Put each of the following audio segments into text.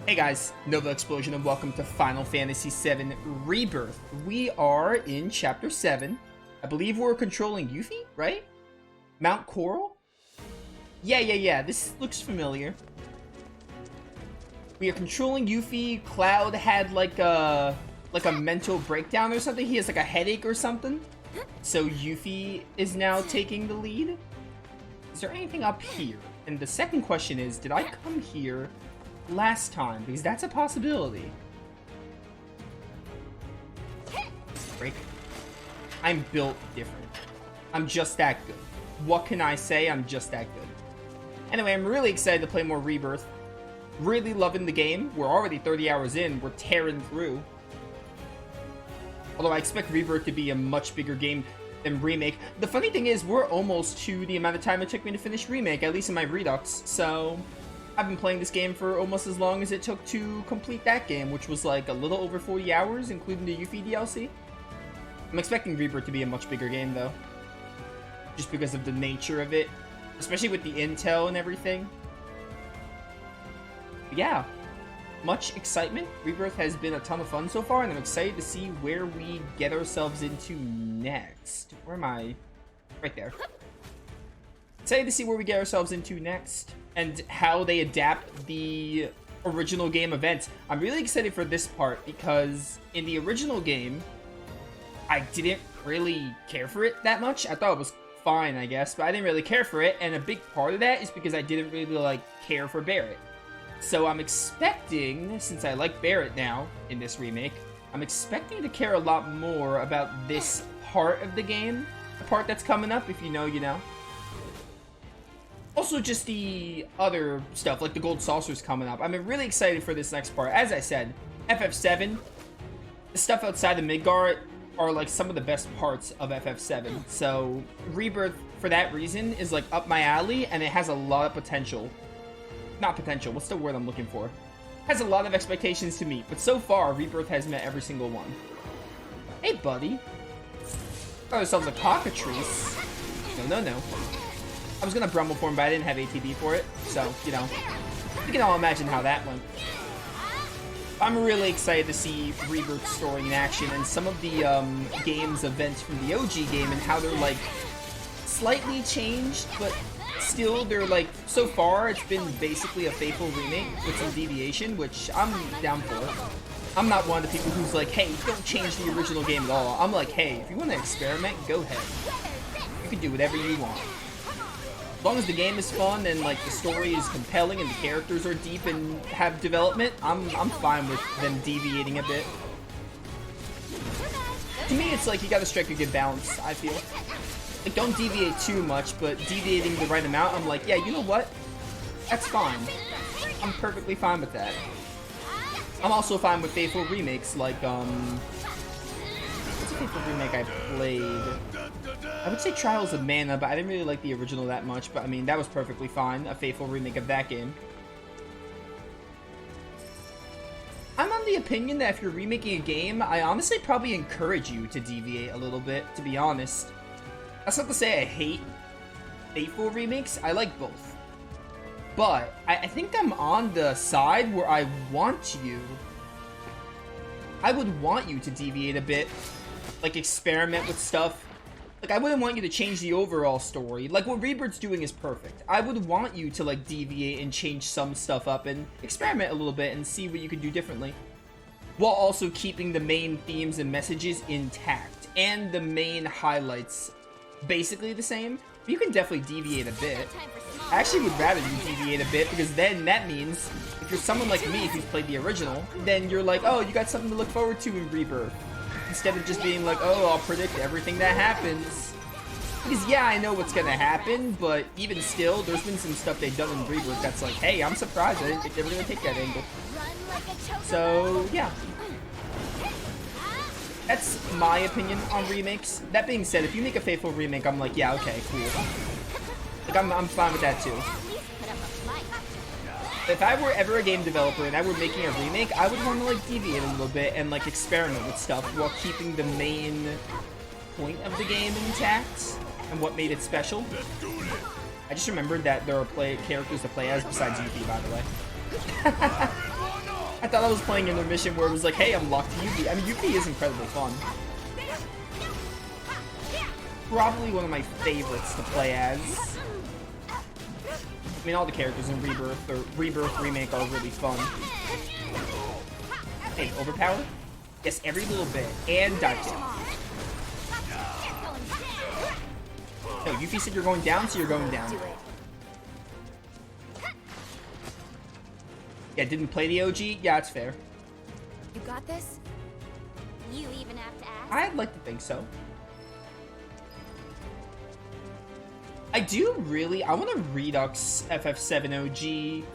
Hey guys, Novaexplosion and welcome to Final Fantasy VII Rebirth. We are in Chapter 7. I believe we're controlling Yuffie, right? Mount Coral? Yeah, this looks familiar. We are controlling Yuffie. Cloud had like a mental breakdown or something. He has like a headache or something. So Yuffie is now taking the lead. Is there anything up here? And the second question is, did I come here last time? Because that's a possibility. Break. I'm built different. I'm just that good. What can I say? I'm just that good. Anyway, I'm really excited to play more Rebirth. Really loving the game. We're already 30 hours in. We're tearing through. Although I expect Rebirth to be a much bigger game than Remake. The funny thing is, we're almost to the amount of time it took me to finish Remake, at least in my Redux. So I've been playing this game for almost as long as it took to complete that game, which was like a little over 40 hours, including the Yuffie DLC. I'm expecting Rebirth to be a much bigger game, though. Just because of the nature of it. Especially with the intel and everything. But yeah. Much excitement. Rebirth has been a ton of fun so far, and I'm excited to see where we get ourselves into next. Where am I? Right there. Excited to see where we get ourselves into next, and how they adapt the original game events. I'm really excited for this part, because in the original game, I didn't really care for it that much. I thought it was fine, I guess, but I didn't really care for it, and a big part of that is because I didn't really, care for Barret. So I'm expecting, since I like Barret now in this remake, I'm expecting to care a lot more about this part of the game. The part that's coming up, if you know, you know. Also, just the other stuff, like the gold saucers coming up. I'm really excited for this next part. As I said, FF7, the stuff outside of Midgar are like some of the best parts of FF7. So Rebirth, for that reason, is like up my alley, and it has a lot of potential. Not potential, what's the word I'm looking for? Has a lot of expectations to meet, but so far, Rebirth has met every single one. Hey, buddy. Got ourselves a cockatrice. No. I was gonna Brumble for him, but I didn't have ATB for it, so, you know. You can all imagine how that went. I'm really excited to see Rebirth's story in action, and some of the game's events from the OG game, and how they're, like, slightly changed, but still, they're like, so far, it's been basically a faithful remake with some deviation, which I'm down for. I'm not one of the people who's like, hey, don't change the original game at all. I'm like, hey, if you want to experiment, go ahead. You can do whatever you want. As long as the game is fun and like the story is compelling and the characters are deep and have development, I'm fine with them deviating a bit. To me, it's like you gotta strike a good balance, I feel. Like, don't deviate too much, but deviating the right amount, I'm like, yeah, you know what? That's fine. I'm perfectly fine with that. I'm also fine with faithful remakes, like, what's a faithful remake I played? I would say Trials of Mana, but I didn't really like the original that much, but I mean, that was perfectly fine, a faithful remake of that game. I'm on the opinion that if you're remaking a game, I honestly probably encourage you to deviate a little bit, to be honest. That's not to say I hate faithful remakes. I like both. But I think I'm on the side where I want you. I would want you to deviate a bit. Like, experiment with stuff. Like, I wouldn't want you to change the overall story. Like, what Rebirth's doing is perfect. I would want you to, like, deviate and change some stuff up and experiment a little bit and see what you can do differently. While also keeping the main themes and messages intact. And the main highlights basically the same. You can definitely deviate a bit. I actually would rather you deviate a bit, because then that means if you're someone like me who's played the original, then you're like, oh, you got something to look forward to in Rebirth. Instead of just being like, oh, I'll predict everything that happens. Because yeah, I know what's gonna happen, but even still, there's been some stuff they've done in Rebirth that's like, hey, I'm surprised I didn't think they were gonna take that angle. So yeah. That's my opinion on remakes. That being said, if you make a faithful remake, I'm like, yeah, okay, cool. Like, I'm fine with that too. If I were ever a game developer and I were making a remake, I would want to like deviate a little bit and like experiment with stuff while keeping the main point of the game intact and what made it special. I just remembered that there are characters to play as besides Yuffie, by the way. I thought I was playing in a mission where it was like, hey, I'm locked to Yuffie. I mean, Yuffie is incredibly fun. Probably one of my favorites to play as. I mean, all the characters in Rebirth or Rebirth Remake are really fun. Hey, overpower? Yes, every little bit. And dive kick. No, Yuffie said you're going down, so you're going down. Yeah, didn't play the OG? Yeah, it's fair. You got this? You even have to ask? I'd like to think so. I do really... I want to Redux FF7 OG.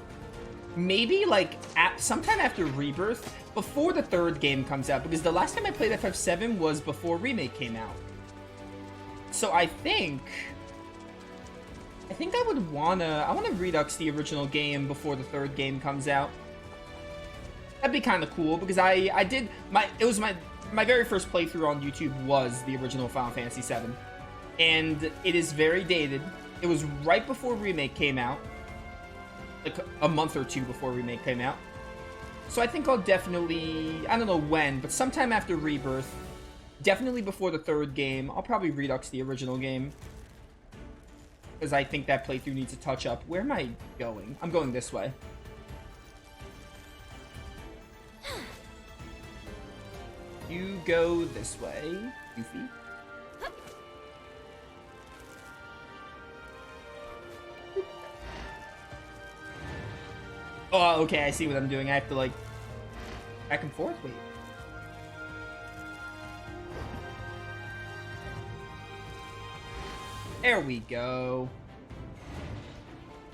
Maybe, like, sometime after Rebirth, before the third game comes out. Because the last time I played FF7 was before Remake came out. So I think I would wanna... I wanna Redux the original game before the third game comes out. That'd be kind of cool, because I did... It was my very first playthrough on YouTube was the original Final Fantasy VII. And it is very dated. It was right before Remake came out. Like, a month or two before Remake came out. So I think I'll definitely... I don't know when, but sometime after Rebirth, definitely before the third game, I'll probably Redux the original game. Because I think that playthrough needs a touch-up. Where am I going? I'm going this way. You go this way, Goofy. Oh, okay, I see what I'm doing. I have to, like, back and forth? Wait. There we go.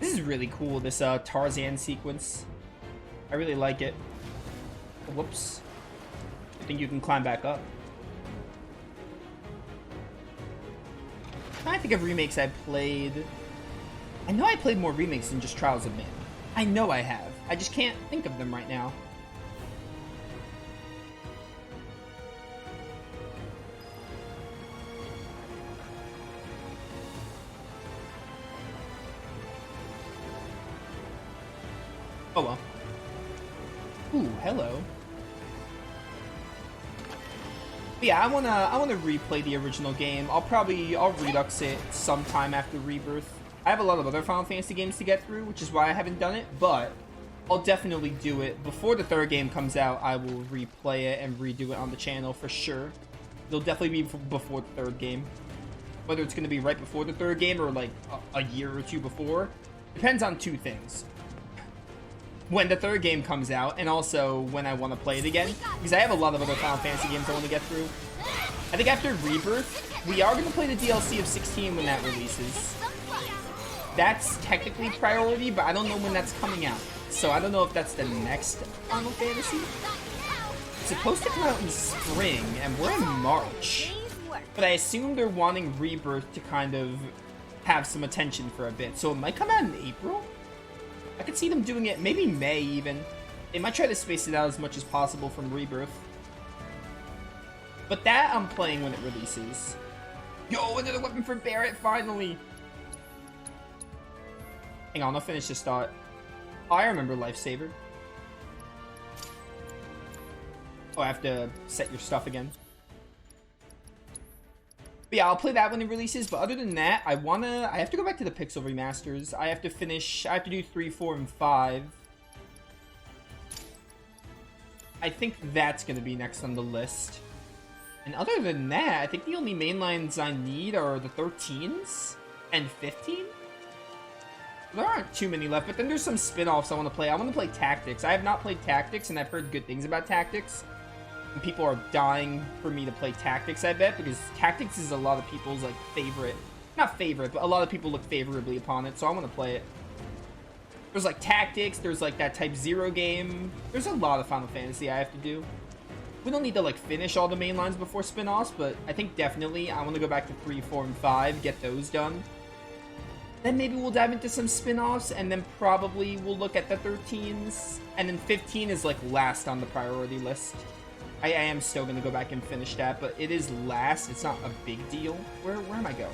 This is really cool, this Tarzan sequence. I really like it. Whoops. I think you can climb back up. I think of remakes I played. I know I played more remakes than just Trials of Mana. I know I have. I just can't think of them right now. Oh well. Ooh, hello. But yeah, I wanna replay the original game. I'll Redux it sometime after Rebirth. I have a lot of other Final Fantasy games to get through, which is why I haven't done it, but I'll definitely do it. Before the third game comes out, I will replay it and redo it on the channel for sure. It'll definitely be before the third game. Whether it's going to be right before the third game or like a year or two before, depends on two things. When the third game comes out, and also when I want to play it again, because I have a lot of other Final Fantasy games I want to get through. I think after Rebirth, we are going to play the DLC of 16 when that releases. That's technically priority, but I don't know when that's coming out. So I don't know if that's the next Final Fantasy. It's supposed to come out in spring, and we're in March. But I assume they're wanting Rebirth to kind of have some attention for a bit. So it might come out in April? I could see them doing it, maybe May even. They might try to space it out as much as possible from Rebirth. But that I'm playing when it releases. Yo, another weapon for Barret, finally! Hang on, I'll finish this thought. Oh, I remember Lifesaver. Oh, I have to set your stuff again. But yeah, I'll play that when it releases, but other than that, I have to go back to the Pixel remasters. I have to do 3, 4, and 5. I think that's going to be next on the list. And other than that, I think the only mainlines I need are the 13s and 15. There aren't too many left, but then there's some spin-offs I want to play. I want to play Tactics. I have not played Tactics, and I've heard good things about Tactics. And people are dying for me to play Tactics, I bet, because Tactics is a lot of people's, like, favorite. Not favorite, but a lot of people look favorably upon it, so I want to play it. There's, like, Tactics, there's, like, that Type 0 game. There's a lot of Final Fantasy I have to do. We don't need to, like, finish all the main lines before spin-offs, but I think definitely I want to go back to 3, 4, and 5, get those done. Then maybe we'll dive into some spin-offs, and then probably we'll look at the 13s. And then 15 is, like, last on the priority list. I am still going to go back and finish that, but it is last. It's not a big deal. Where am I going?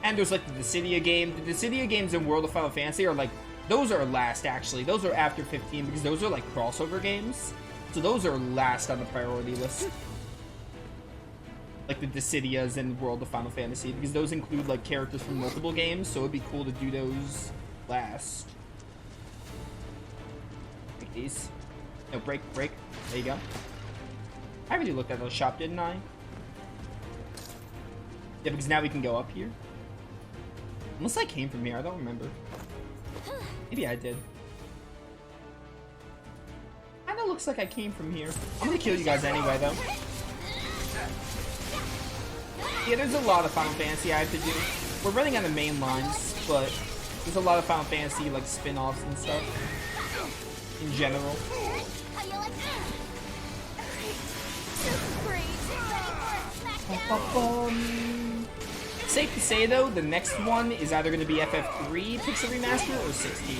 And there's like the Dissidia game. The Dissidia games in World of Final Fantasy are like, those are last actually. Those are after 15 because those are like crossover games. So those are last on the priority list. Like the Dissidias in World of Final Fantasy because those include like characters from multiple games. So it'd be cool to do those last. Take these. No, break. There you go. I already looked at the shop, didn't I? Yeah, because now we can go up here. Unless I came from here, I don't remember. Maybe I did. Kinda looks like I came from here. I'm gonna kill you guys anyway, though. Yeah, there's a lot of Final Fantasy I have to do. We're running on the main lines, but there's a lot of Final Fantasy, like, spin-offs and stuff. In general. Safe to say though, the next one is either going to be FF3 Pixel Remaster or 16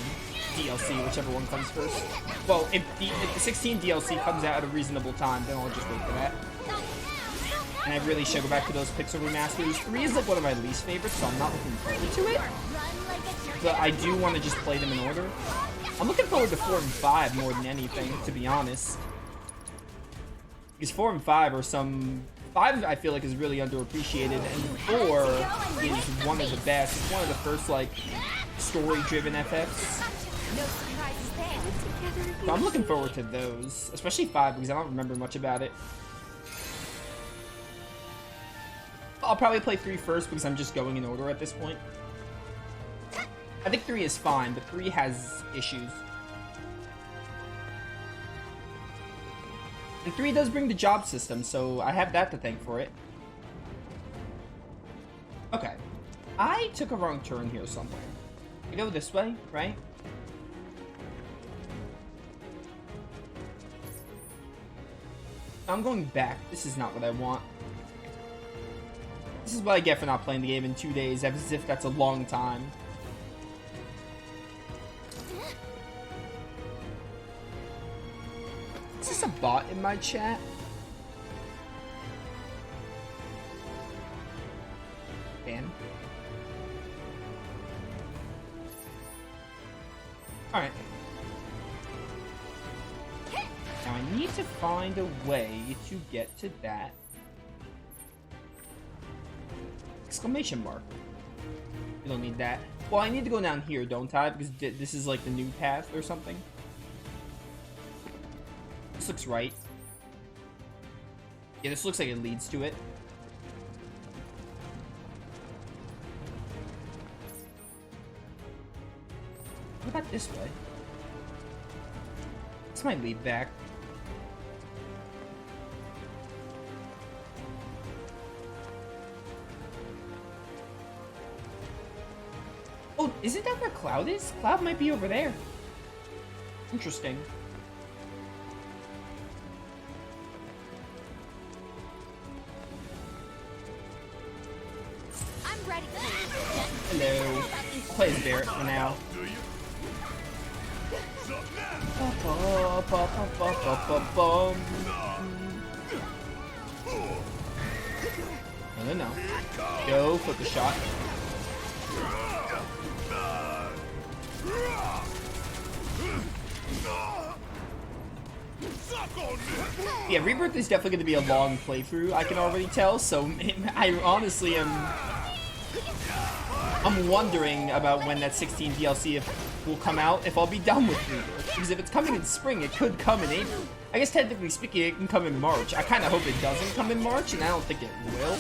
DLC, whichever one comes first. Well, if the 16 DLC comes out at a reasonable time, then I'll just wait for that. And I really should go back to those Pixel Remasters. 3 is like one of my least favorites, so I'm not looking forward to it. But I do want to just play them in order. I'm looking forward to 4 and 5 more than anything, to be honest. Because 4 and 5 are some... 5 I feel like is really underappreciated, and 4 is one of the best. It's one of the first, like, story-driven FFs. So I'm looking forward to those, especially 5 because I don't remember much about it. I'll probably play 3 first because I'm just going in order at this point. I think 3 is fine, but 3 has issues. And 3 does bring the job system, so I have that to thank for it. Okay. I took a wrong turn here somewhere. I go this way, right? I'm going back. This is not what I want. This is what I get for not playing the game in 2 days, as if that's a long time. Is this a bot in my chat? Dan? Alright. Now I need to find a way to get to that exclamation mark. You don't need that. Well, I need to go down here, don't I? Because this is like the new path or something. This looks right. Yeah, this looks like it leads to it. What about this way? This might lead back. Oh, isn't that where Cloud is? Cloud might be over there. Interesting. I'm ready. Hello. I'll play as Barrett for now. No. Go, flip the shot. Yeah, Rebirth is definitely going to be a long playthrough, I can already tell, so I honestly I'm wondering about when that 16 DLC will come out, if I'll be done with Rebirth. Because if it's coming in spring, it could come in April. I guess technically speaking, it can come in March. I kind of hope it doesn't come in March, and I don't think it will.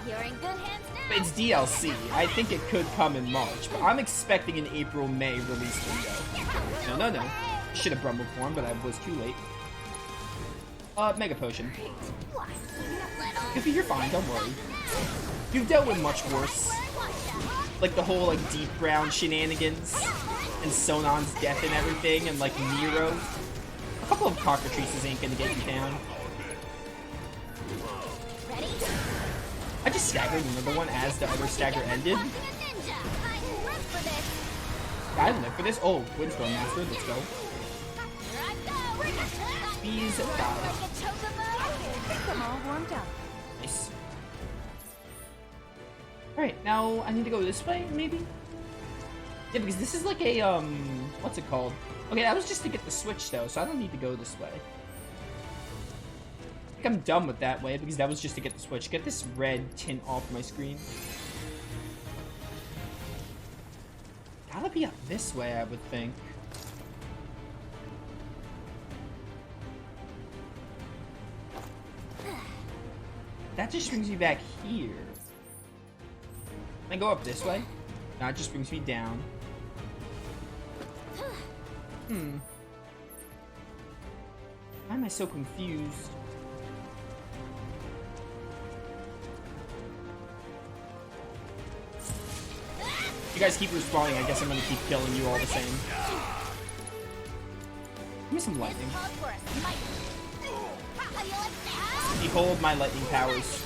You're in good hands now. But it's DLC. I think it could come in March, but I'm expecting an April-May release window. No. Should have Brumble Form, but I was too late. Mega Potion. Goofy, you're fine, don't worry. You've dealt with much worse. Like the whole, like, deep ground shenanigans, and Sonon's death and everything, and, like, Nero. A couple of cockatrices ain't gonna get you down. Ready? I just staggered another one as the other stagger ended. I live for this. Oh, Windstorm Master, let's go. Please die. I'm all warmed up. Nice. Alright, now I need to go this way, maybe? Yeah, because this is like a, what's it called? Okay, that was just to get the switch, though, so I don't need to go this way. I think I'm done with that way, because that was just to get the switch. Get this red tint off my screen. Gotta be up this way, I would think. That just brings me back here. Can I go up this way? No, it just brings me down. Why am I so confused? You guys keep respawning, I guess I'm gonna keep killing you all the same. Give me some lightning. Behold my lightning powers.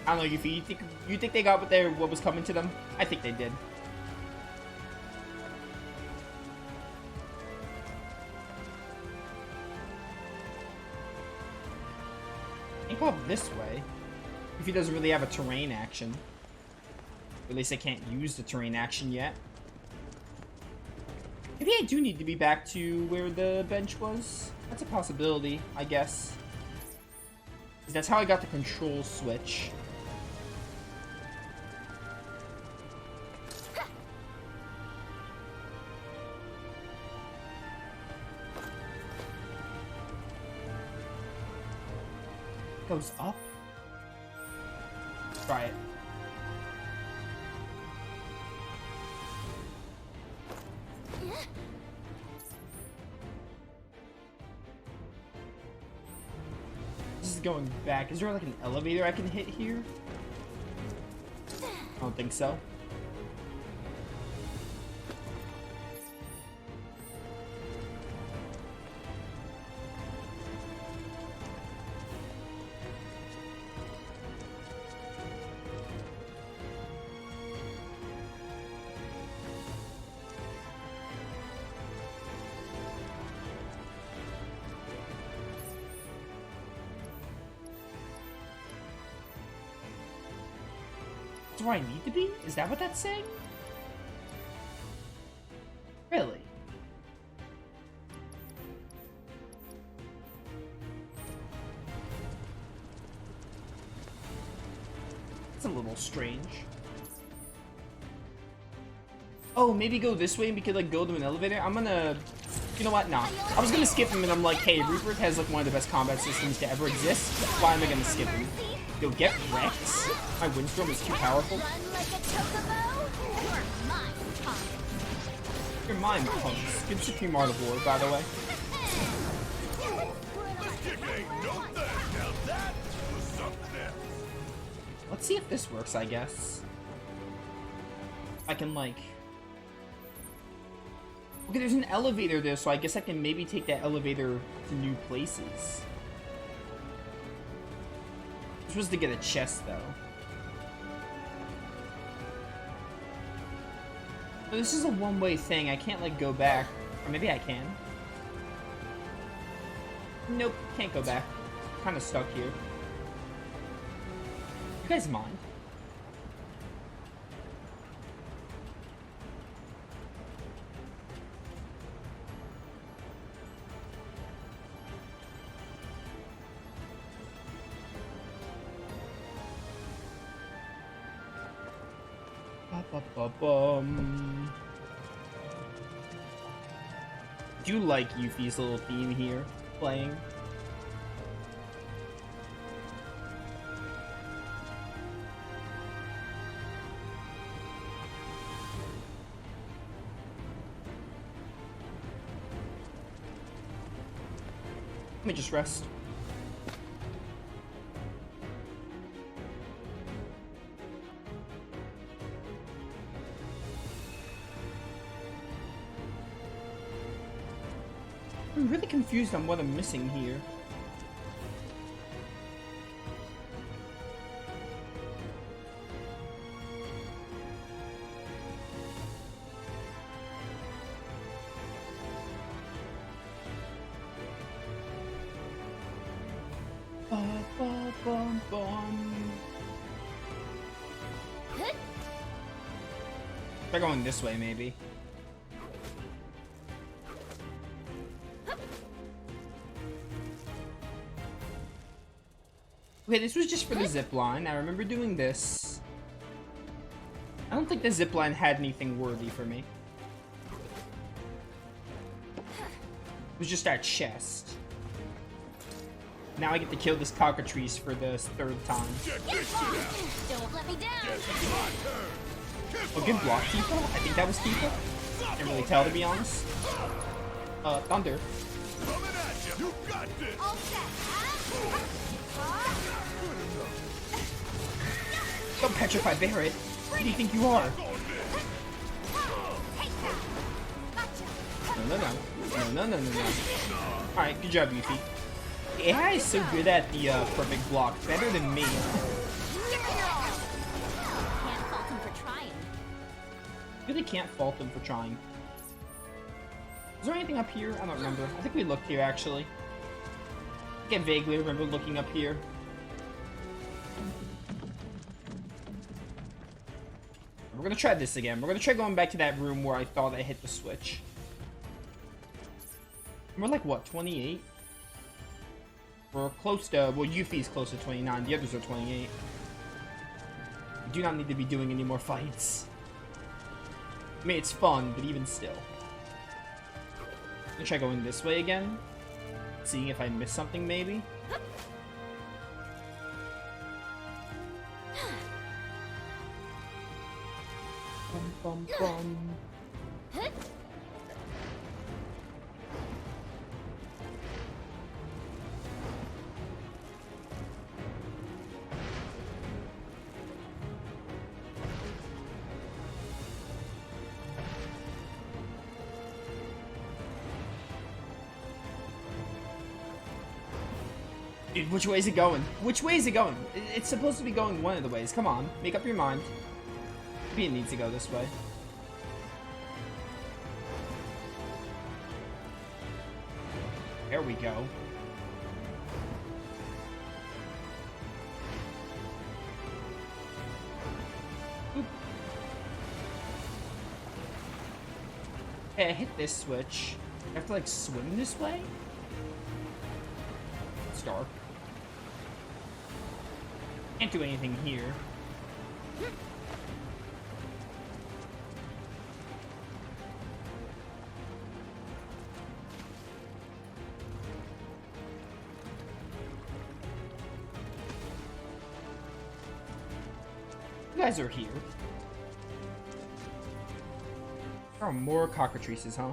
I don't know, Yuffie, you think they got what was coming to them? I think they did. I can go up this way. Yuffie doesn't really have a terrain action. Or at least I can't use the terrain action yet. Maybe I do need to be back to where the bench was. That's a possibility, I guess. 'Cause that's how I got the control switch. Goes up? Try it. This is going back. Is there like an elevator I can hit here? I don't think so. That's where I need to be? Is that what that's saying? Really? It's a little strange. Oh, maybe go this way and we could like go to an elevator? I'm gonna... You know what? Nah. I was gonna skip him and I'm like, hey, Rebirth has like one of the best combat systems to ever exist. Why am I gonna skip him? Yo, get wrecked. My windstorm is too powerful. You're mine, punks. Good Supreme Artivore, by the way. Let's see if this works, I guess. I can, like... Okay, there's an elevator there, so I guess I can maybe take that elevator to new places. This was to get a chest, though. But this is a one-way thing. I can't, like, go back. Or maybe I can. Nope, can't go back. Kind of stuck here. You guys mind? Do you like Yuffie's little theme here playing? Let me just rest. I'm really confused on what I'm missing here. Ba-ba-bum-bum. They're going this way, maybe. Okay, this was just for the zip line. I remember doing this. I don't think the zip line had anything worthy for me. It was just our chest. Now I get to kill this cockatrice for the third time. Don't let me down. Oh, good block, Tifa? I think that was Tifa. Can't really tell, to be honest. Thunder. You got this. All set. Don't petrify Barret. Who do you think you are? Take that. Gotcha. No. Alright, good job, Yuffie. AI is so good at the perfect block. Better than me. Give it your all. Can't fault him for trying. Really can't fault them for trying. Is there anything up here? I don't remember. I think we looked here, actually. I can vaguely remember looking up here. We're gonna try this again. We're gonna try going back to that room where I thought I hit the switch. And we're like, what, 28? We're close to, well, Yuffie's close to 29. The others are 28. We do not need to be doing any more fights. I mean, it's fun, but even still. I'm gonna try going this way again. Seeing if I miss something, maybe. Bum, bum, bum. Dude, which way is it going? Which way is it going? It's supposed to be going one of the ways. Come on, make up your mind. Maybe it needs to go this way. There we go. Oop. Okay, I hit this switch. I have to, like, swim this way? It's dark. Can't do anything here. You guys are here. There are more cockatrices, huh?